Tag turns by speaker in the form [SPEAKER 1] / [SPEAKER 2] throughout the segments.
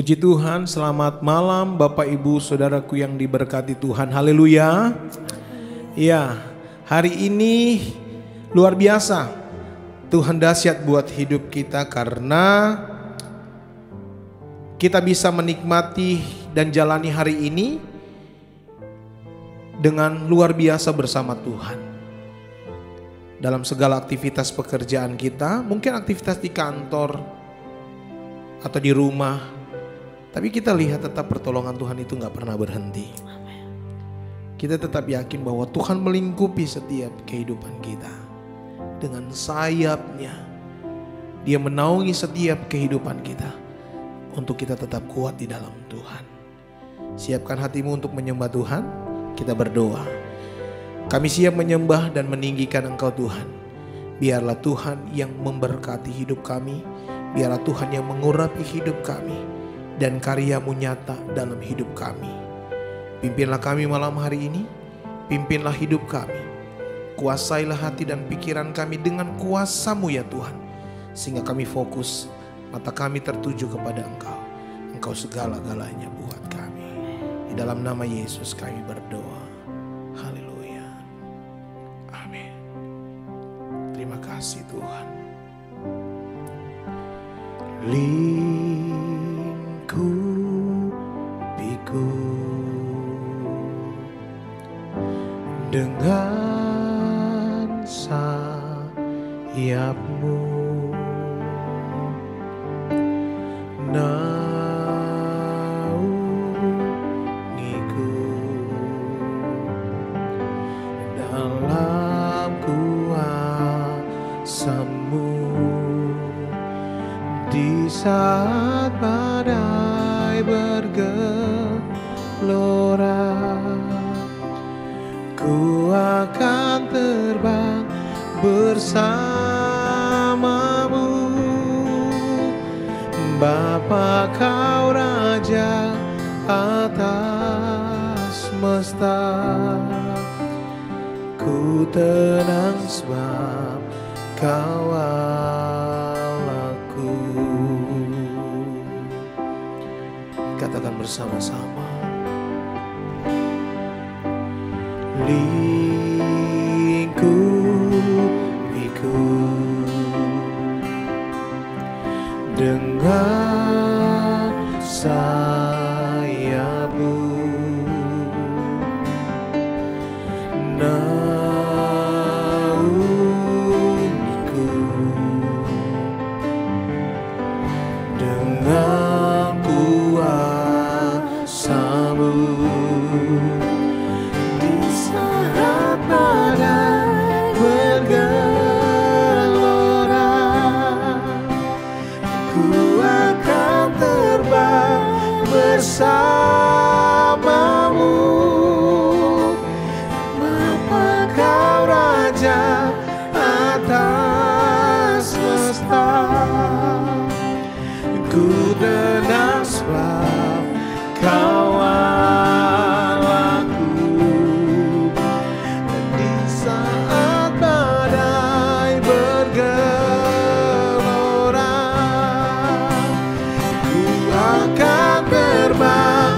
[SPEAKER 1] Puji Tuhan, selamat malam Bapak Ibu Saudaraku yang diberkati Tuhan. Haleluya. Ya, hari ini luar biasa. Tuhan dahsyat buat hidup kita karena kita bisa menikmati dan jalani hari ini dengan luar biasa bersama Tuhan. Dalam segala aktivitas pekerjaan kita, mungkin aktivitas di kantor atau di rumah, tapi kita lihat tetap pertolongan Tuhan itu gak pernah berhenti. Kita tetap yakin bahwa Tuhan melingkupi setiap kehidupan kita. Dengan sayapnya Dia menaungi setiap kehidupan kita, untuk kita tetap kuat di dalam Tuhan. Siapkan hatimu untuk menyembah Tuhan. Kita berdoa. Kami siap menyembah dan meninggikan Engkau Tuhan. Biarlah Tuhan yang memberkati hidup kami. Biarlah Tuhan yang mengurapi hidup kami. Dan karya-Mu nyata dalam hidup kami. Pimpinlah kami malam hari ini. Pimpinlah hidup kami. Kuasailah hati dan pikiran kami dengan kuasa-Mu ya Tuhan. Sehingga kami fokus, mata kami tertuju kepada Engkau. Engkau segala-galanya buat kami. Di dalam nama Yesus kami berdoa. Haleluya. Amin. Terima kasih Tuhan. Lingkupiku dengan sayap-Mu, naungiku dalam kuasa-Mu. Di saat badai bergelora, ku akan terbang bersama-Mu. Bapa, Kau Raja atas semesta. Ku tenang sebab Kau Allahku. Katakan bersama-sama. Lingkupiku dengan sayap-Mu, naungiku dengan kuasa-Mu. Di saat badai bergelora, ku akan terbang bersama-Mu. Bapa, Kau Raja atas semesta. Ku tenang sebab Kau Allahku. Di saat badai bergelora, ku akan terbang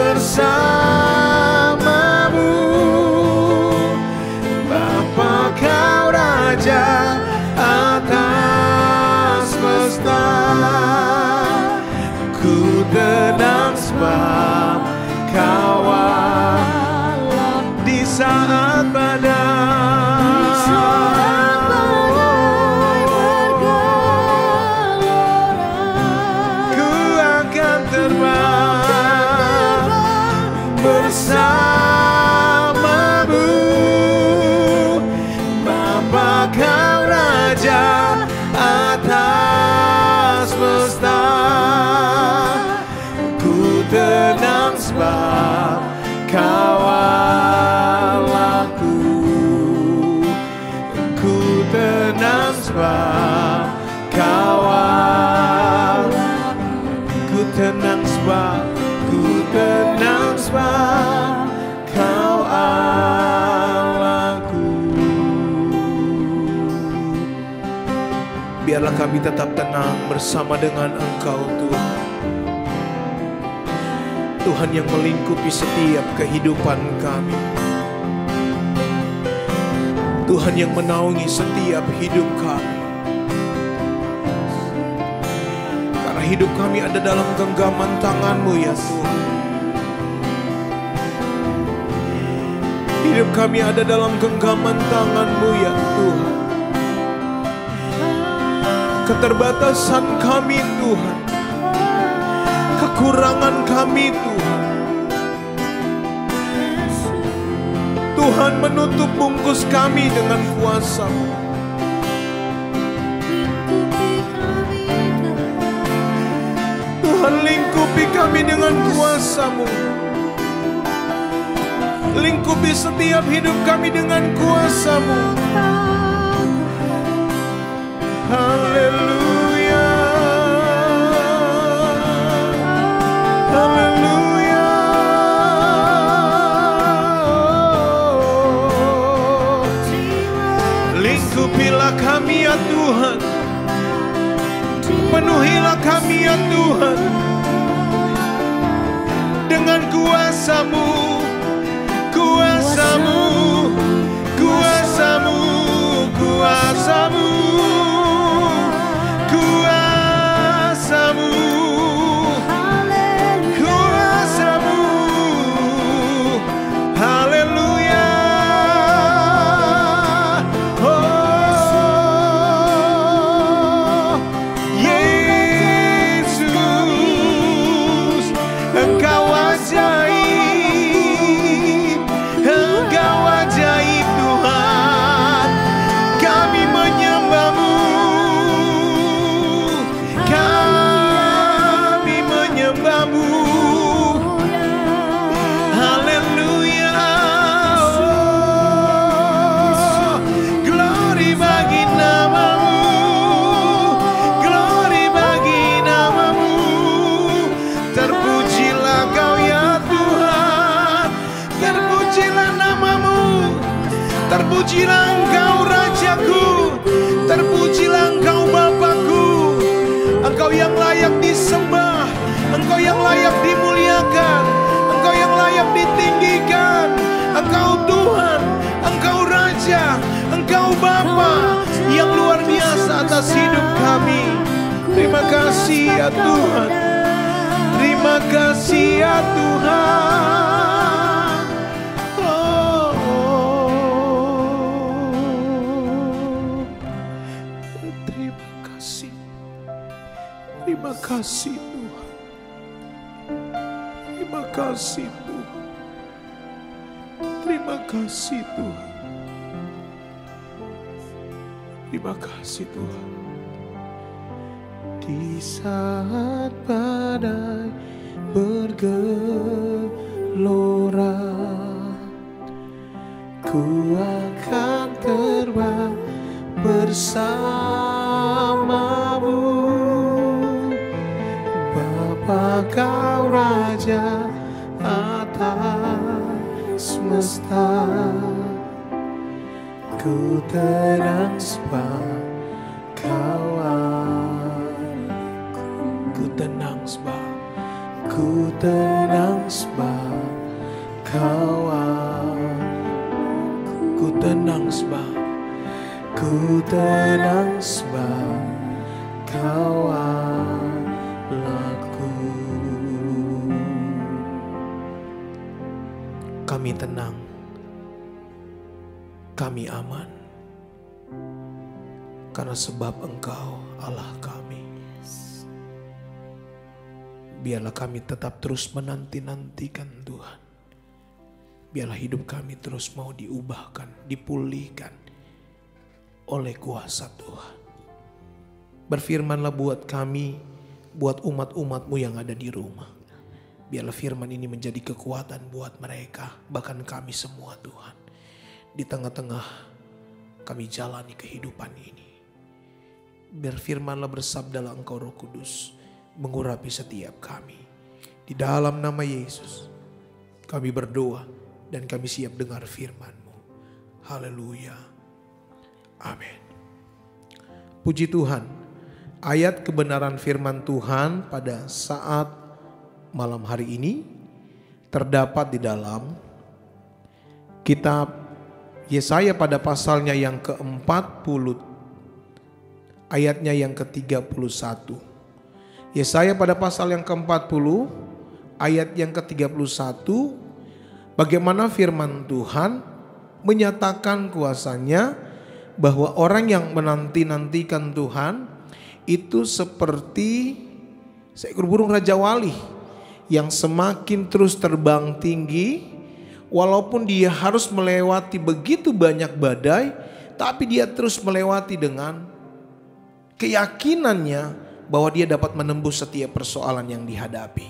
[SPEAKER 1] bersama-Mu. Bapa, Kau Raja atas semesta. Ku tenang sebab Kau Allah. Di saat badai ku akan terbang bersama-Mu. Bapa, Kau Raja atas semesta. Ku tenang sebab Kau Allahku. Ku tenang sebab Kau Allahku. Ku tenang sebab, ku tenang sebab Kau Allahku. Biarlah kami tetap tenang bersama dengan Engkau Tuhan. Tuhan yang melingkupi setiap kehidupan kami. Tuhan yang menaungi setiap hidup kami. Karena hidup kami ada dalam genggaman tangan-Mu ya Tuhan. Hidup kami ada dalam genggaman tangan-Mu ya Tuhan. Keterbatasan kami Tuhan, kekurangan kami Tuhan, Tuhan menutup bungkus kami dengan kuasa-Mu. Tuhan lingkupi kami dengan kuasa-Mu. Lingkupi setiap hidup kami dengan kuasa-Mu. Haleluya. Haleluya. Lingkupilah kami ya Tuhan. Penuhilah kami ya Tuhan dengan kuasa-Mu. Kuasa-Mu, kuasa-Mu, kuasa-Mu, kuasa-Mu, kuasa-Mu. Haleluya. Oh, Yesus, Engkau ajaib. Terpujilah Engkau Rajaku, terpujilah Engkau Bapakku. Engkau yang layak disembah, Engkau yang layak dimuliakan, Engkau yang layak ditinggikan. Engkau Tuhan, Engkau Raja, Engkau Bapa yang luar biasa atas hidup kami. Terima kasih ya Tuhan, terima kasih ya Tuhan. Terima kasih Tuhan. Terima kasih Tuhan. Terima kasih Tuhan. Terima kasih Tuhan. Di saat badai bergelora, ku akan terbang bersamamu. Bapa Kau Raja atas semesta, ku tenang sebab Kau ku tenang sebab ku tenang sebab Kau ku tenang sebab ku tenang sebab Kau kami tenang, kami aman, karena sebab Engkau Allah kami. Biarlah kami tetap terus menanti-nantikan Tuhan. Biarlah hidup kami terus mau diubahkan, dipulihkan oleh kuasa Tuhan. Berfirmanlah buat kami, buat umat-umat-Mu yang ada di rumah. Biarlah firman ini menjadi kekuatan buat mereka, bahkan kami semua Tuhan. Di tengah-tengah kami jalani kehidupan ini. Berfirmanlah, bersabdalah Engkau Roh Kudus, mengurapi setiap kami. Di dalam nama Yesus kami berdoa dan kami siap dengar firman-Mu. Haleluya. Amin. Puji Tuhan. Ayat kebenaran firman Tuhan pada saat malam hari ini terdapat di dalam kitab Yesaya pada pasalnya yang ke-40 ayatnya yang ke-31. Yesaya pada pasal yang ke-40 ayat yang ke-31, bagaimana firman Tuhan menyatakan kuasanya bahwa orang yang menanti-nantikan Tuhan itu seperti seekor burung Raja Wali yang semakin terus terbang tinggi, walaupun dia harus melewati begitu banyak badai, tapi dia terus melewati dengan keyakinannya bahwa dia dapat menembus setiap persoalan yang dihadapi.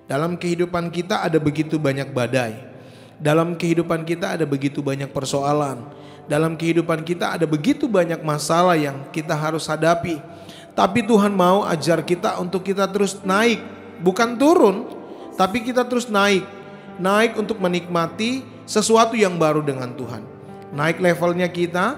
[SPEAKER 1] Dalam kehidupan kita ada begitu banyak badai. Dalam kehidupan kita ada begitu banyak persoalan. Dalam kehidupan kita ada begitu banyak masalah yang kita harus hadapi. Tapi Tuhan mau ajar kita untuk kita terus naik, bukan turun, tapi kita terus naik. Naik untuk menikmati sesuatu yang baru dengan Tuhan. Naik levelnya kita,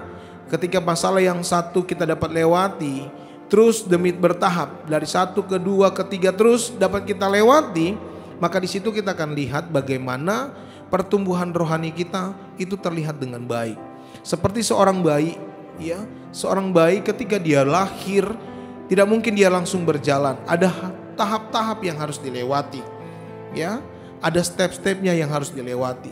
[SPEAKER 1] ketika masalah yang satu kita dapat lewati, terus demi bertahap dari 1 ke 2 ke 3 terus dapat kita lewati, maka di situ kita akan lihat bagaimana pertumbuhan rohani kita itu terlihat dengan baik. Seperti seorang bayi, ya, seorang bayi ketika dia lahir tidak mungkin dia langsung berjalan. Ada tahap-tahap yang harus dilewati, ya, ada step-stepnya yang harus dilewati.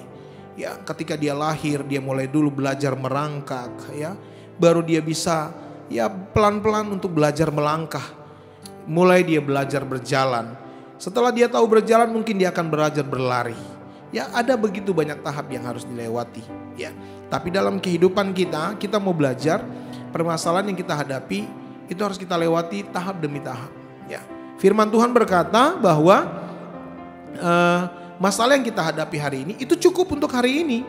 [SPEAKER 1] Ya, ketika dia lahir dia mulai dulu belajar merangkak, ya, baru dia bisa ya pelan-pelan untuk belajar melangkah. Mulai dia belajar berjalan. Setelah dia tahu berjalan mungkin dia akan belajar berlari. Ya, ada begitu banyak tahap yang harus dilewati, ya. Tapi dalam kehidupan kita mau belajar, permasalahan yang kita hadapi itu harus kita lewati tahap demi tahap, ya. Firman Tuhan berkata bahwa masalah yang kita hadapi hari ini itu cukup untuk hari ini.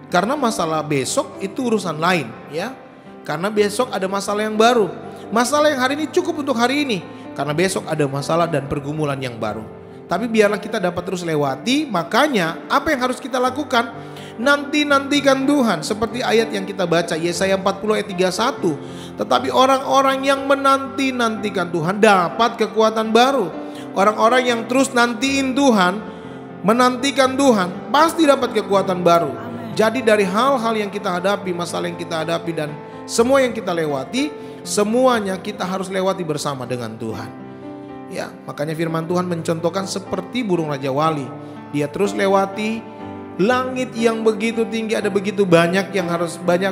[SPEAKER 1] Karena masalah besok itu urusan lain, ya. Karena besok ada masalah yang baru. Masalah yang hari ini cukup untuk hari ini, karena besok ada masalah dan pergumulan yang baru. Tapi biarlah kita dapat terus lewati. Makanya apa yang harus kita lakukan? Nanti-nantikan Tuhan. Seperti ayat yang kita baca Yesaya 40 ayat 31. Tetapi orang-orang yang menanti-nantikan Tuhan dapat kekuatan baru. Orang-orang yang terus nantiin Tuhan, menantikan Tuhan, pasti dapat kekuatan baru. Jadi dari hal-hal yang kita hadapi, masalah yang kita hadapi dan semua yang kita lewati, semuanya kita harus lewati bersama dengan Tuhan. Ya, makanya firman Tuhan mencontohkan seperti burung Raja Wali. Dia terus lewati langit yang begitu tinggi, ada begitu banyak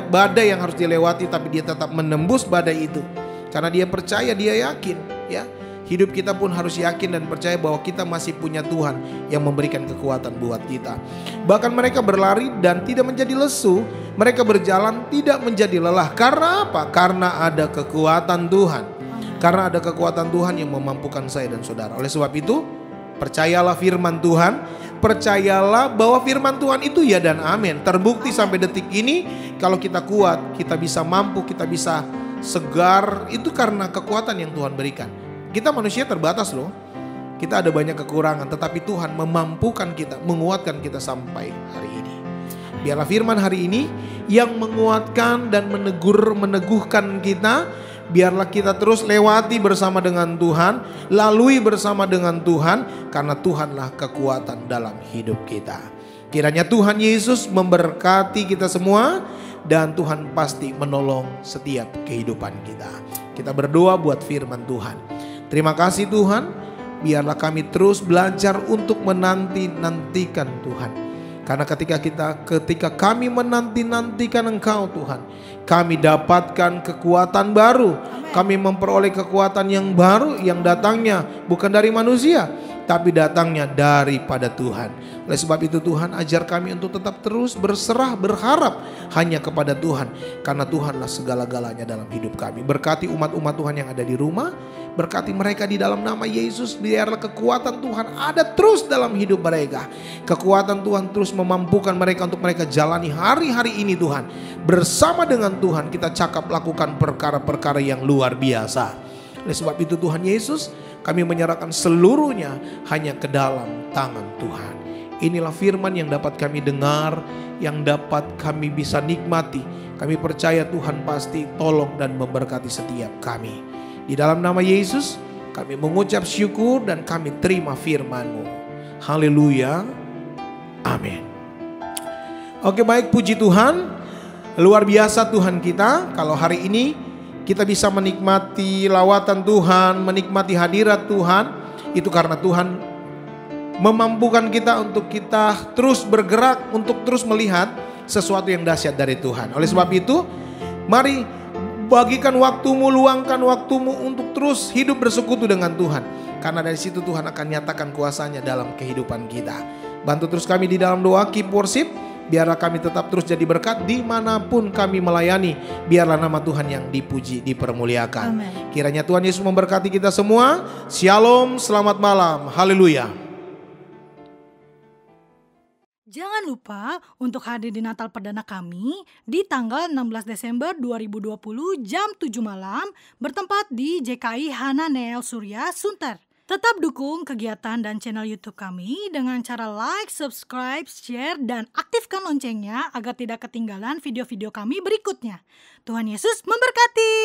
[SPEAKER 1] badai yang harus dilewati, tapi dia tetap menembus badai itu. Karena dia percaya, dia yakin, ya. Hidup kita pun harus yakin dan percaya bahwa kita masih punya Tuhan yang memberikan kekuatan buat kita. Bahkan mereka berlari dan tidak menjadi lesu, mereka berjalan tidak menjadi lelah. Karena apa? Karena ada kekuatan Tuhan. Karena ada kekuatan Tuhan yang memampukan saya dan saudara. Oleh sebab itu, percayalah firman Tuhan. Percayalah bahwa firman Tuhan itu ya dan amin. Terbukti sampai detik ini, kalau kita kuat, kita bisa mampu, kita bisa segar. Itu karena kekuatan yang Tuhan berikan. Kita manusia terbatas loh. Kita ada banyak kekurangan, tetapi Tuhan memampukan kita, menguatkan kita sampai hari ini. Biarlah firman hari ini yang menguatkan dan meneguhkan kita. Biarlah kita terus lewati bersama dengan Tuhan, lalui bersama dengan Tuhan, karena Tuhanlah kekuatan dalam hidup kita. Kiranya Tuhan Yesus memberkati kita semua, dan Tuhan pasti menolong setiap kehidupan kita. Kita berdoa buat firman Tuhan. Terima kasih Tuhan, biarlah kami terus belajar untuk menanti-nantikan Tuhan. Karena ketika kami menanti-nantikan Engkau Tuhan, kami dapatkan kekuatan baru. Kami memperoleh kekuatan yang baru yang datangnya bukan dari manusia, tapi datangnya daripada Tuhan. Oleh sebab itu Tuhan, ajar kami untuk tetap terus berserah, berharap hanya kepada Tuhan. Karena Tuhanlah segala-galanya dalam hidup kami. Berkati umat-umat Tuhan yang ada di rumah. Berkati mereka di dalam nama Yesus. Biarlah kekuatan Tuhan ada terus dalam hidup mereka. Kekuatan Tuhan terus memampukan mereka untuk mereka jalani hari-hari ini Tuhan. Bersama dengan Tuhan kita cakap lakukan perkara-perkara yang luar biasa. Oleh sebab itu Tuhan Yesus, kami menyerahkan seluruhnya hanya ke dalam tangan Tuhan. Inilah firman yang dapat kami dengar, yang dapat kami bisa nikmati. Kami percaya Tuhan pasti tolong dan memberkati setiap kami. Di dalam nama Yesus kami mengucap syukur dan kami terima firman-Mu. Haleluya, Amin. Oke, baik, puji Tuhan. Luar biasa Tuhan kita. Kalau hari ini kita bisa menikmati lawatan Tuhan, menikmati hadirat Tuhan, itu karena Tuhan memampukan kita untuk kita terus bergerak, untuk terus melihat sesuatu yang dahsyat dari Tuhan. Oleh sebab itu, mari bagikan waktumu, luangkan waktumu untuk terus hidup bersekutu dengan Tuhan. Karena dari situ Tuhan akan nyatakan kuasanya dalam kehidupan kita. Bantu terus kami di dalam doa, keep worship. Biarlah kami tetap terus jadi berkat dimanapun kami melayani. Biarlah nama Tuhan yang dipuji, dipermuliakan.
[SPEAKER 2] Amen.
[SPEAKER 1] Kiranya Tuhan Yesus memberkati kita semua. Shalom, selamat malam. Haleluya.
[SPEAKER 2] Jangan lupa untuk hadir di Natal Perdana kami di tanggal 16 Desember 2020 jam 7 malam bertempat di JKI Hananeel Surya, Sunter. Tetap dukung kegiatan dan channel YouTube kami dengan cara like, subscribe, share, dan aktifkan loncengnya agar tidak ketinggalan video-video kami berikutnya. Tuhan Yesus memberkati.